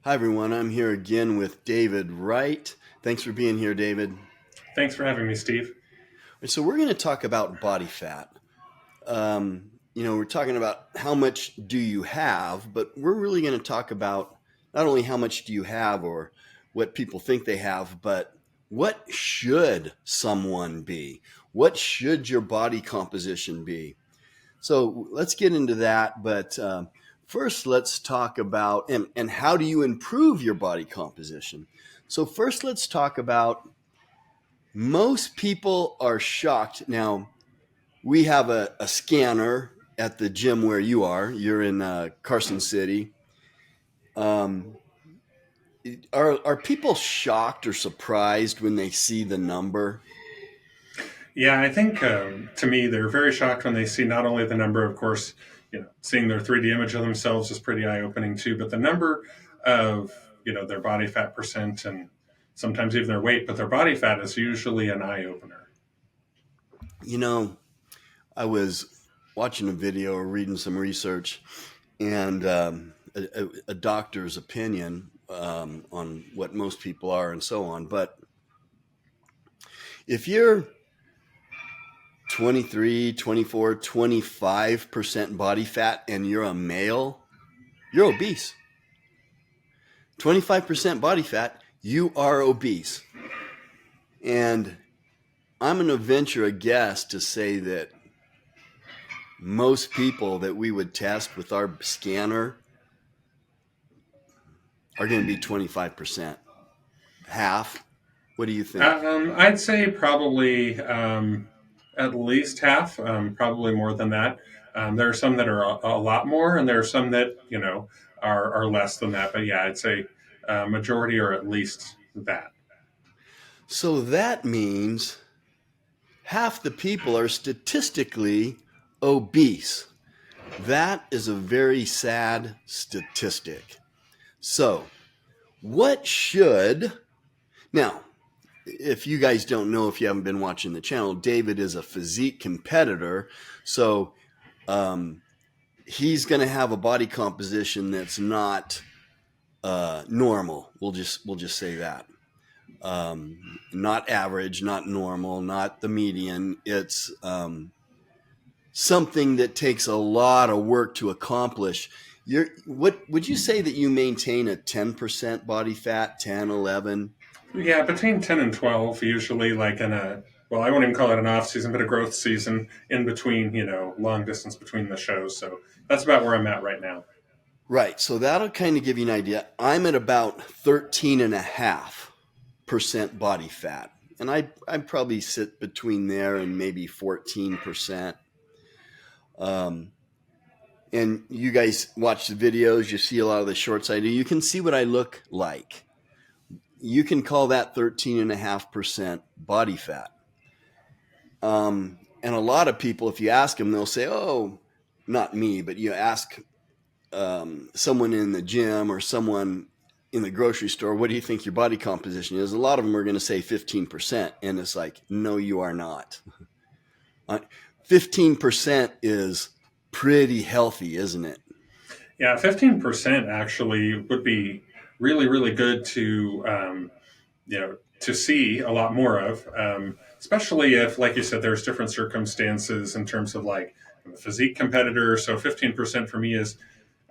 Hi, everyone. I'm here again with David Wright. Thanks for being here, David. Thanks for having me, Steve. So, we're going to talk about body fat. We're talking about how much do you have, but we're really going to talk about not only how much do you have or what people think they have, but what should someone be? What should your body composition be? So let's get into that. But first, let's talk about and how do you improve your body composition? So, first, let's talk about most people are shocked. Now, we have a scanner at the gym where you are. You're in Carson City. Um, are people shocked or surprised when they see the number? Yeah, I think to me they're very shocked when they see not only the number, of course, seeing their 3D image of themselves is pretty eye opening too, but the number of their body fat percent and sometimes even their weight, but their body fat is usually an eye opener. You know, I was watching a video or reading some research, and a doctor's opinion on what most people are and so on. But if you're 23, 24, 25% body fat and you're a male, you're obese. 25% body fat, you are obese. And I'm going to venture a guess to say that most people that we would test with our scanner are going to be 25%. Half. What do you think? I'd say probably at least half, probably more than that. There are some that are a lot more, and there are some that are less than that. But yeah, I'd say majority are at least that. So that means half the people are statistically obese. That is a very sad statistic. So, what should now, if you guys don't know, if you haven't been watching the channel, David is a physique competitor. So, um, he's going to have a body composition that's not normal. We'll just say that. Not average, not normal, not the median. It's something that takes a lot of work to accomplish. What would you say that you maintain a 10% body fat, 10, 11? Yeah, between 10 and 12, usually, like in well, I won't even call it an off season, but a growth season in between, long distance between the shows. So that's about where I'm at right now. Right. So that'll kind of give you an idea. I'm at about 13.5% body fat. And I'd probably sit between there and maybe 14%. Um, and you guys watch the videos, you see a lot of the shorts I do. You can see what I look like. You can call that 13.5% body fat. And a lot of people, if you ask them, they'll say, oh, not me, but you ask someone in the gym or someone in the grocery store, what do you think your body composition is? A lot of them are going to say 15%. And it's like, no, you are not. 15% is pretty healthy, isn't it? Yeah, 15% actually would be really, really good to see a lot more of, especially if, like you said, there's different circumstances in terms of like I'm a physique competitor. So 15% for me is,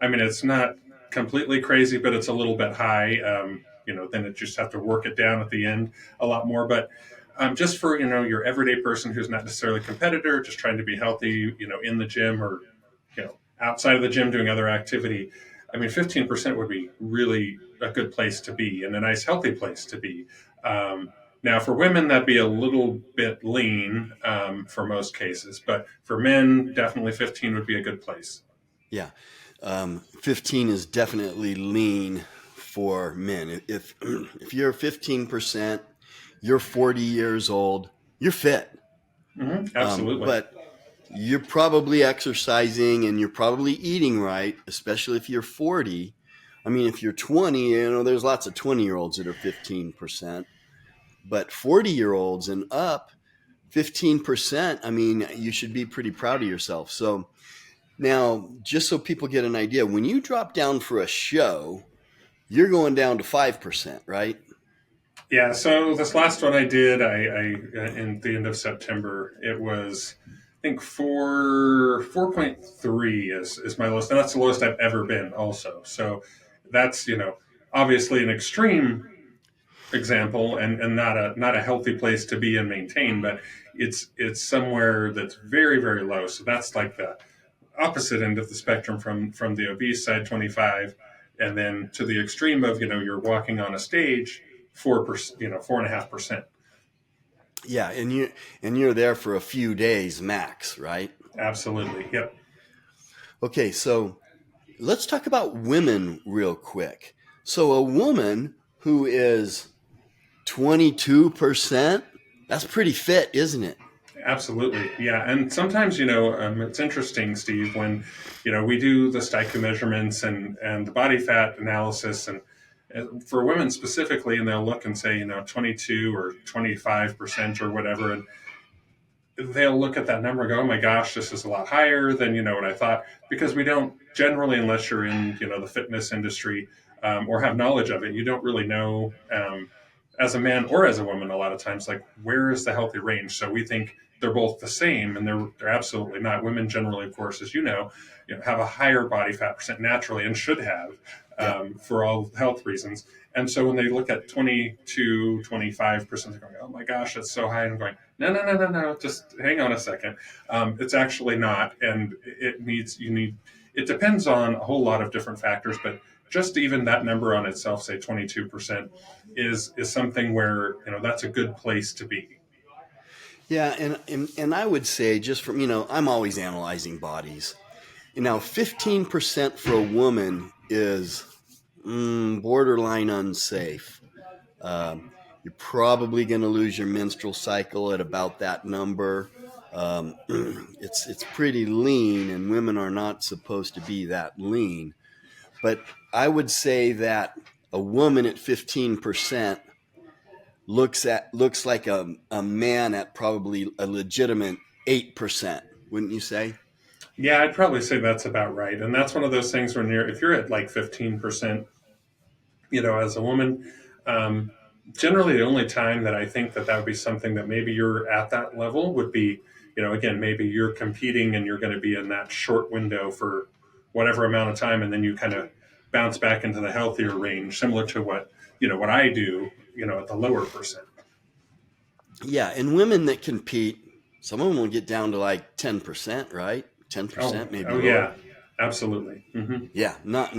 I mean, it's not completely crazy, but it's a little bit high. Then it just have to work it down at the end a lot more. But just for your everyday person who's not necessarily a competitor, just trying to be healthy, in the gym or outside of the gym doing other activity. I mean, 15% would be really a good place to be and a nice, healthy place to be. Now, for women, that'd be a little bit lean for most cases, but for men, definitely 15 would be a good place. Yeah. 15 is definitely lean for men. If you're 15%, you're 40 years old, you're fit. Absolutely. But you're probably exercising and you're probably eating right, especially if you're 40. I mean, if you're 20, there's lots of 20-year-olds that are 15%, but 40-year-olds and up, 15%, I mean, you should be pretty proud of yourself. So now, just so people get an idea, when you drop down for a show, You're going down to 5%, right? Yeah, so this last one I did, in the end of September, it was I think 4.3 is my lowest, and that's the lowest I've ever been. Also, so that's obviously an extreme example and not a healthy place to be and maintain, but it's somewhere that's very very low. So that's like the opposite end of the spectrum from the obese side 25, and then to the extreme of you're walking on a stage 4%, 4.5%. Yeah, and you're there for a few days max, right? Absolutely, yep. Okay, so let's talk about women real quick. So a woman who is 22%, that's pretty fit, isn't it? Absolutely, yeah. And sometimes, it's interesting, Steve, when we do the stoichio measurements and the body fat analysis, and for women specifically, and they'll look and say 22 or 25% or whatever, and they'll look at that number and go, "Oh my gosh, this is a lot higher than what I thought." Because we don't generally, unless you're in the fitness industry, or have knowledge of it, you don't really know, as a man or as a woman. A lot of times, like, where is the healthy range? So we think they're both the same, and they're absolutely not. Women generally, of course, as have a higher body fat percent naturally and should have, Yeah. for all health reasons. And so when they look at 22, 25%, they're going, "Oh my gosh, that's so high." And I'm going, "No, no, no, no, no. Just hang on a second. It's actually not. And it depends on a whole lot of different factors, but just even that number on itself, say 22%, is something where, that's a good place to be." Yeah, and I would say just from, I'm always analyzing bodies. Now, 15% for a woman is borderline unsafe. You're probably going to lose your menstrual cycle at about that number. It's pretty lean, and women are not supposed to be that lean. But I would say that a woman at 15% looks like a man at probably a legitimate 8%, wouldn't you say? Yeah, I'd probably say that's about right. And that's one of those things when if you're at like 15%, as a woman, um, generally the only time that I think that would be something that maybe you're at that level would be, again, maybe you're competing and you're going to be in that short window for whatever amount of time, and then you kind of bounce back into the healthier range, similar to what I do, at the lower percent. Yeah, and women that compete, some of them will get down to like 10%, right? Oh, 10%, maybe oh lower. yeah, absolutely. Yeah, not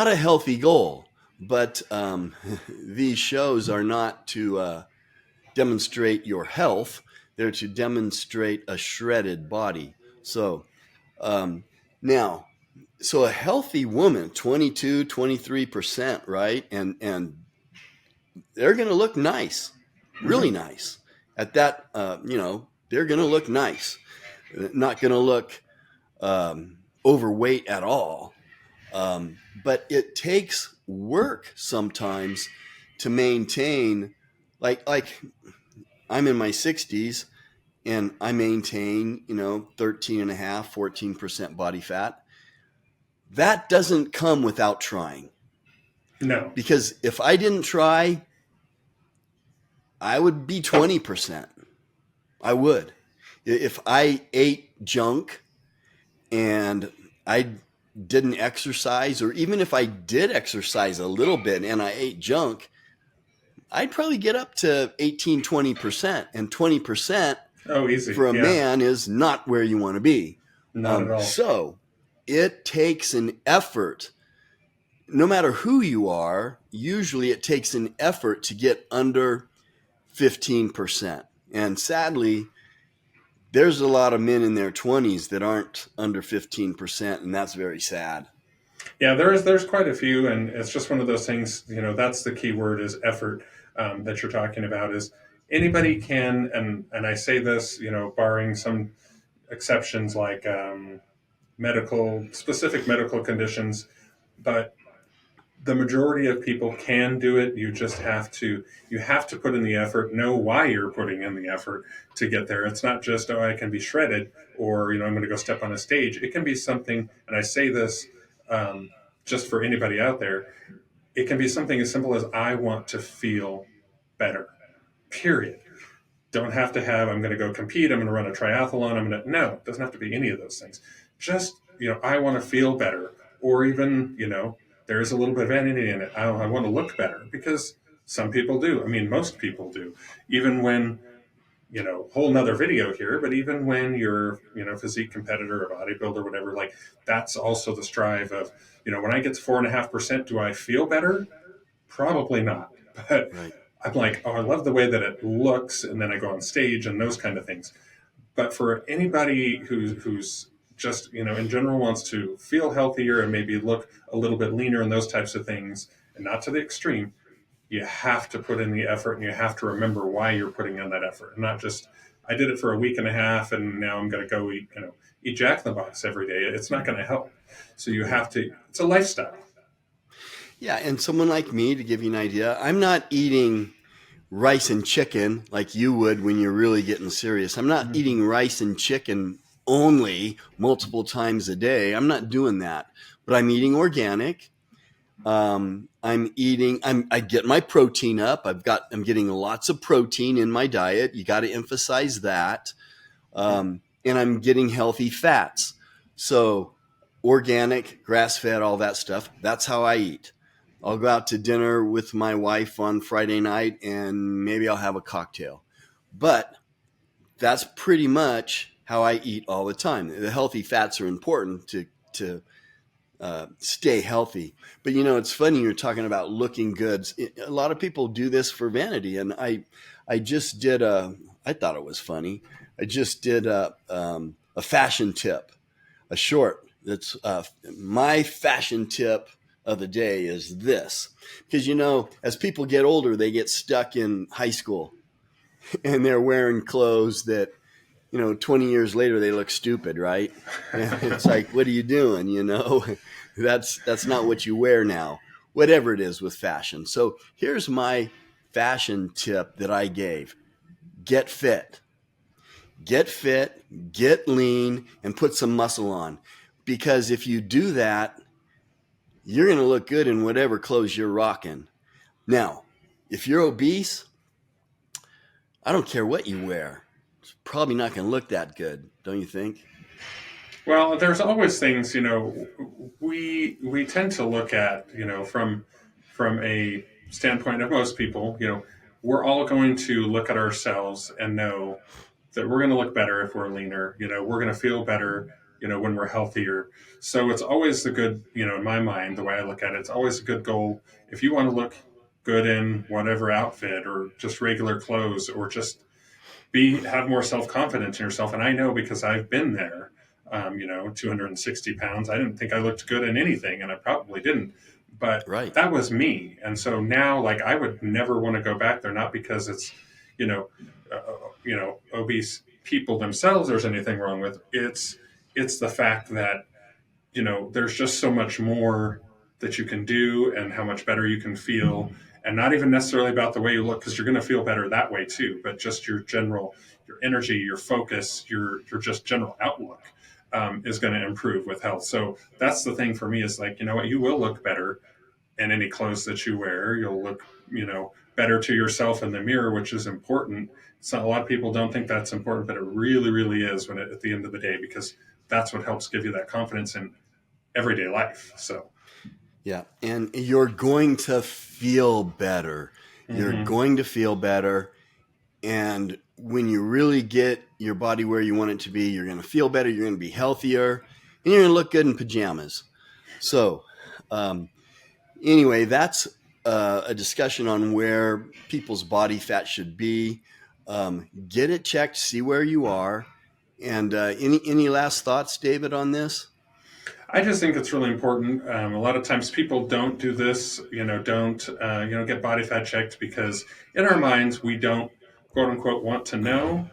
a healthy goal, but these shows are not to demonstrate your health; they're to demonstrate a shredded body. So um, now, so a healthy woman, 22, 23%, right? And they're going to look nice, really Hmm. nice. At that, they're going to look nice. Not going to look overweight at all. But it takes work sometimes to maintain, like I'm in my 60s and I maintain, 13 and a half, 14% body fat. That doesn't come without trying. No. Because if I didn't try, I would be 20%. I would. If I ate junk and I didn't exercise, or even if I did exercise a little bit and I ate junk, I'd probably get up to 18, 20%. And 20% Oh, easy. for a Yeah. man is not where you want to be. Not at all. So it takes an effort. No matter who you are, usually it takes an effort to get under 15%. And sadly, there's a lot of men in their 20s that aren't under 15%, and that's very sad. Yeah, there's quite a few, and it's just one of those things. That's the key word, is effort, that you're talking about. Is anybody can, and I say this, barring some exceptions like, specific medical conditions, but the majority of people can do it. You have to put in the effort, know why you're putting in the effort to get there. It's not just, "Oh, I can be shredded," or I'm going to go step on a stage. It can be something, and I say this, um, just for anybody out there, it can be something as simple as I want to feel better, period. Don't have to have, I'm going to go compete, I'm going to run a triathlon, I'm going to, no, it doesn't have to be any of those things. Just, I want to feel better. Or even, there's a little bit of vanity in it. I want to look better because some people do. I mean, most people do. Even when, whole nother video here, but even when you're, physique competitor or bodybuilder, whatever, like that's also the strive of, when I get to 4.5%, do I feel better? Probably not. But Right. I'm like, oh, I love the way that it looks, and then I go on stage and those kind of things. But for anybody who's just, in general wants to feel healthier and maybe look a little bit leaner and those types of things, and not to the extreme, you have to put in the effort and you have to remember why you're putting in that effort. And not just, I did it for a week and a half and now I'm going to go eat Jack in the Box every day. It's not going to help. So you Yeah. have to, it's a lifestyle. Yeah. And someone like me, to give you an idea, I'm not eating rice and chicken like you would when you're really getting serious. I'm not eating rice and chicken only multiple times a day. I'm not doing that, but I'm eating organic. I get my protein up. I'm getting lots of protein in my diet. You got to emphasize that. And I'm getting healthy fats. So organic, grass fed, all that stuff. That's how I eat. I'll go out to dinner with my wife on Friday night and maybe I'll have a cocktail. But that's pretty much how I eat all the time. The healthy fats are important to stay healthy. But it's funny you're talking about looking good. A lot of people do this for vanity, and I just did a. I thought it was funny. I just did a fashion tip, a short. That's my fashion tip of the day is this, because as people get older, they get stuck in high school, and they're wearing clothes that 20 years later they look stupid, right? And it's like, what are you doing? That's not what you wear now, whatever it is with fashion. So here's my fashion tip that I gave: get fit, get lean, and put some muscle on. Because if you do that, you're going to look good in whatever clothes you're rocking. Now, if you're obese, I don't care what you wear. It's probably not going to look that good, don't you think? Well, there's always things, we tend to look at, from a standpoint of most people, we're all going to look at ourselves and know that we're going to look better if we're leaner, we're going to feel better, when we're healthier. So it's always the good, in my mind, the way I look at it, it's always a good goal. If you want to look good in whatever outfit or just regular clothes or just have more self confidence in yourself. And I know because I've been there. 260 pounds. I didn't think I looked good in anything, and I probably didn't. But Right. that was me, and so now, like, I would never want to go back there. Not because it's, you know, obese people themselves. There's anything wrong with it's the fact that there's just so much more that you can do and how much better you can feel, and not even necessarily about the way you look because you're going to feel better that way too, but just your energy, your focus, your just general outlook is going to improve with health. So that's the thing for me is like, what, you will look better in any clothes that you wear. You'll look, better to yourself in the mirror, which is important. So a lot of people don't think that's important, but it really, really is at the end of the day, because that's what helps give you that confidence in everyday life. So, Yeah. And you're going to feel better. You're mm-hmm. going to feel better. And when you really get your body where you want it to be, you're going to feel better. You're going to be healthier and you're going to look good in pajamas. So, um, anyway, that's a discussion on where people's body fat should be. Get it checked, see where you are. And any last thoughts, David, on this? I just think it's really important. A lot of times people don't do this, don't, get body fat checked because in our minds, we don't, quote unquote, want to know.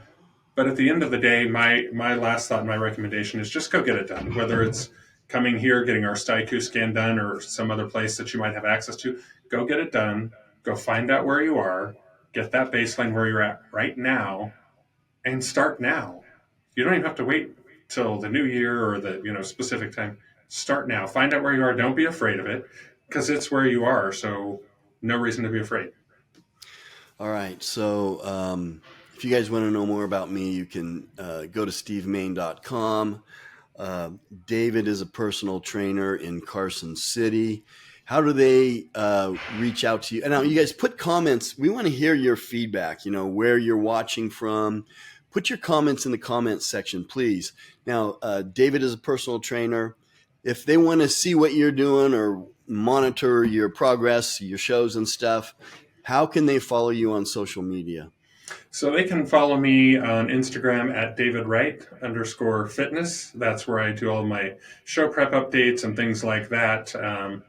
But at the end of the day, my last thought and my recommendation is just go get it done. Whether it's coming here, getting our STIQ scan done, or some other place that you might have access to, go get it done. Go find out where you are, get that baseline where you're at right now, and start now. You don't even have to wait till the new year or the specific time. Start now. Find out where you are. Don't be afraid of it because it's where you are. So no reason to be afraid. All right. So if you guys want to know more about me, you can go to stevemain.com. Uh, David is a personal trainer in Carson City. How do they reach out to you? And now you guys put comments. We want to hear your feedback, where you're watching from. Put your comments in the comments section, please. Now, David is a personal trainer. If they want to see what you're doing or monitor your progress, your shows and stuff, how can they follow you on social media? So they can follow me on Instagram at davidwright_fitness. That's where I do all my show prep updates and things like that. Going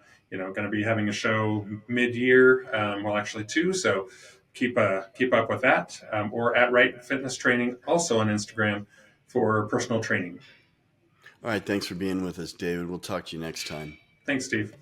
to be having a show mid-year, well, actually two. So keep up with that. Or at Wright Fitness Training, also on Instagram for personal training. All right. Thanks for being with us, David. We'll talk to you next time. Thanks, Steve.